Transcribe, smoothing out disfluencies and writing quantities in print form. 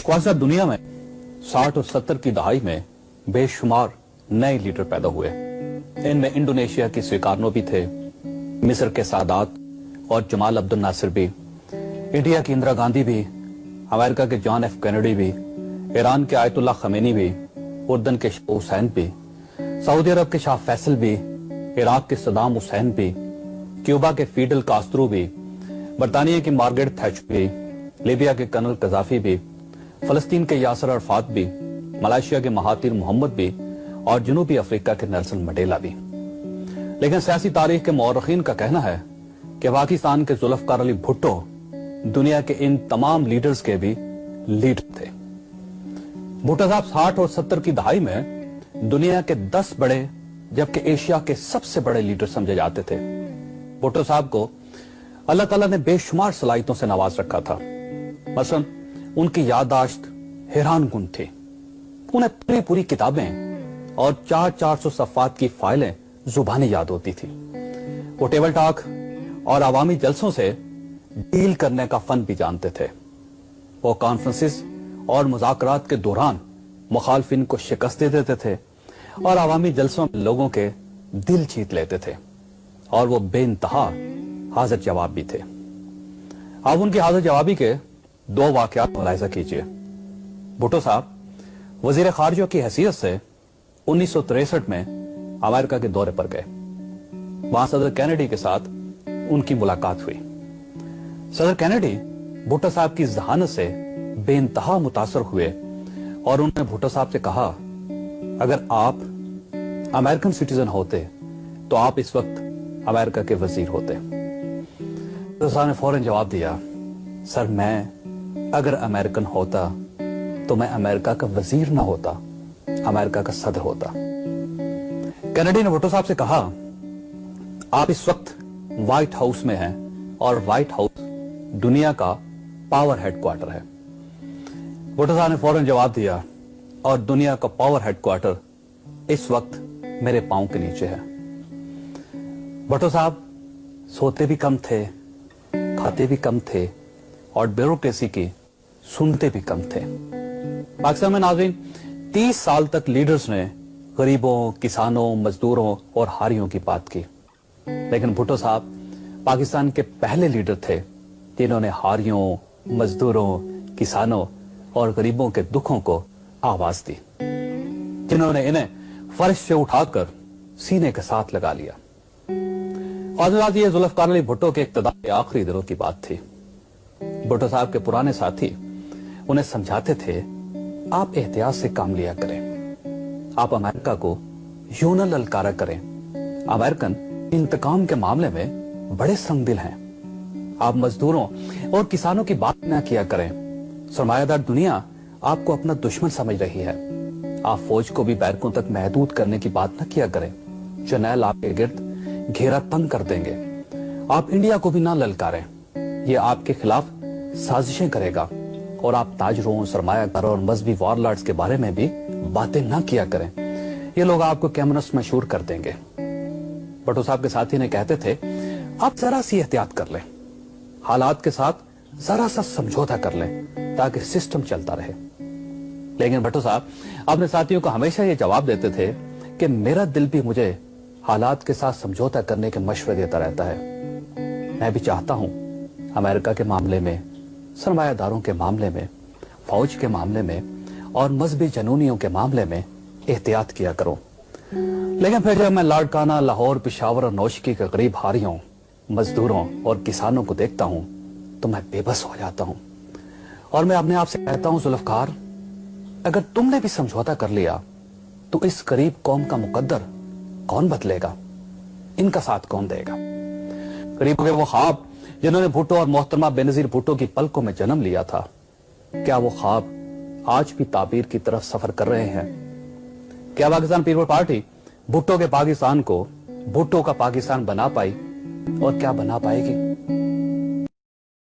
ख्वाजा दुनिया में 60 और 70 की दहाई में बेशुमार नए लीडर पैदा हुए। इनमें इंडोनेशिया के स्वीकारनो भी थे, मिस्र के सादात और जमाल अब्दुल नासिर भी, इंडिया की इंदिरा गांधी भी, अमेरिका के जॉन एफ कैनेडी भी, ईरान के आयतुल्लाह खमेनी भी, उर्दन के शाह हुसैन भी, सऊदी अरब के शाह फैसल भी, इराक के सदाम हुसैन भी, क्यूबा के फीडल कास्त्रो भी, बरतानिया की मार्गरेट थैचर भी, लीबिया के कर्नल कजाफी भी, फलस्तीन के यासर अरफात भी, मलेशिया के महातिर मोहम्मद भी और जनूबी अफ्रीका के नेल्सन मंडेला भी। लेकिन सियासी तारीख के मौरखीन का कहना है कि पाकिस्तान के जुल्फकार अली भुट्टो दुनिया के इन तमाम लीडर्स के भी लीडर थे। भुट्टो साहब 60 और 70 की दहाई में दुनिया के 10 बड़े जबकि एशिया के सबसे बड़े लीडर समझे जाते थे। भुट्टो साहब को अल्लाह ताला ने बेशुमार सलाहियतों से नवाज रखा था। मसलन उनकी याददाश्त हैरान कुन थी। उन्हें पूरी पूरी किताबें और 400 सफ़ात की फाइलें जुबानी याद होती थी। वो टेबल टॉक और अवामी जलसों से डील करने का फन भी जानते थे। वो कॉन्फ्रेंसेस और मुज़ाकरात के दौरान मुखालफिन को शिकस्त दे देते थे और अवामी जलसों में लोगों के दिल जीत लेते थे। और वो बेइंतहा हाजिर जवाब भी थे। अब उनकी हाजिर जवाबी के 2 वाकयात मुलाहिजा कीजिए। भुट्टो साहब वजीर खारजा की हैसियत से 1963 में अमेरिका के दौरे पर गए। वहां सदर कैनेडी के साथ उनकी मुलाकात हुई। सदर कैनेडी भुट्टो साहब की जहानत से बेइंतहा मुतासर हुए और उन्होंने भुट्टो साहब से कहा, अगर आप अमेरिकन सिटीजन होते तो आप इस वक्त अमेरिका के वजीर होते। भुट्टो साहब ने फौरन जवाब दिया, सर मैं अगर अमेरिकन होता तो मैं अमेरिका का वजीर ना होता, अमेरिका का सदर होता। कैनेडी ने भुट्टो साहब से कहा, आप इस वक्त व्हाइट हाउस में हैं और व्हाइट हाउस दुनिया का पावर हेडक्वार्टर है। भुट्टो साहब ने फौरन जवाब दिया, और दुनिया का पावर हेडक्वार्टर इस वक्त मेरे पांव के नीचे है। भुट्टो साहब सोते भी कम थे, खाते भी कम थे और ब्यूरोक्रेसी की सुनते भी कम थे। पाकिस्तान में नाज़रीन 30 साल तक लीडर्स ने गरीबों, किसानों, मजदूरों और हारियों की बात की। लेकिन भुट्टो साहब पाकिस्तान के पहले लीडर थे जिन्होंने हारियों, मजदूरों, किसानों और गरीबों के दुखों को आवाज दी, जिन्होंने इन्हें फर्श से उठाकर सीने के साथ लगा लिया। और ये जुल्फकार अली भुट्टो के इक़्तिदार के आखिरी दिनों की बात थी। भुट्टो साहब के पुराने साथी उन्हें समझाते थे, आप एहतियात से काम लिया करें, आप अमेरिका को यूं न ललकारा करें। अमेरिकन इंतकाम के मामले में बड़े संगदिल हैं। आप मजदूरों और किसानों की बात न किया करें। सरमायादार दुनिया आपको अपना दुश्मन समझ रही है। आप फौज को भी बैरकों तक महदूद करने की बात न किया करें। जर्नैल आपके गिर्द घेरा तंग कर देंगे। आप इंडिया को भी ना ललकारें, ये आपके खिलाफ साजिशें करेगा। और आप ताजरों, सरमायादारों और मजहबी वॉरलॉर्ड्स के बारे में भी बातें ना किया करें, ये लोग आपको कम्युनिस्ट मशहूर कर देंगे। भुट्टो साहब के साथी ने कहते थे, आप जरा सी एहतियात कर लें, हालात के साथ जरा सा समझौता कर लें ताकि सिस्टम चलता रहे। लेकिन भुट्टो साहब अपने साथियों को हमेशा ये जवाब देते थे कि मेरा दिल भी मुझे हालात के साथ समझौता करने के मशवरे देता रहता है। मैं भी चाहता हूं अमेरिका के मामले में, सरमायादारों के मामले में, फौज के मामले में और मजहबी जनूनियों के मामले में एहतियात किया करो। लेकिन फिर जब मैं लाड़काना, लाहौर, पेशावर और नौशकी के गरीब हारियों, मजदूरों और किसानों को देखता हूं तो मैं बेबस हो जाता हूं और मैं अपने आप से कहता हूं, जुल्फकार अगर तुमने भी समझौता कर लिया तो इस गरीब कौम का मुकद्दर कौन बदलेगा, इनका साथ कौन देगा। गरीबों के वो ख्वाब जिन्होंने भुट्टो और मोहतरमा बेनजीर भुट्टो की पलकों में जन्म लिया था, क्या वो ख्वाब आज भी ताबीर की तरफ सफर कर रहे हैं? क्या पाकिस्तान पीपल्स पार्टी भुट्टो के पाकिस्तान को भुट्टो का पाकिस्तान बना पाई और क्या बना पाएगी?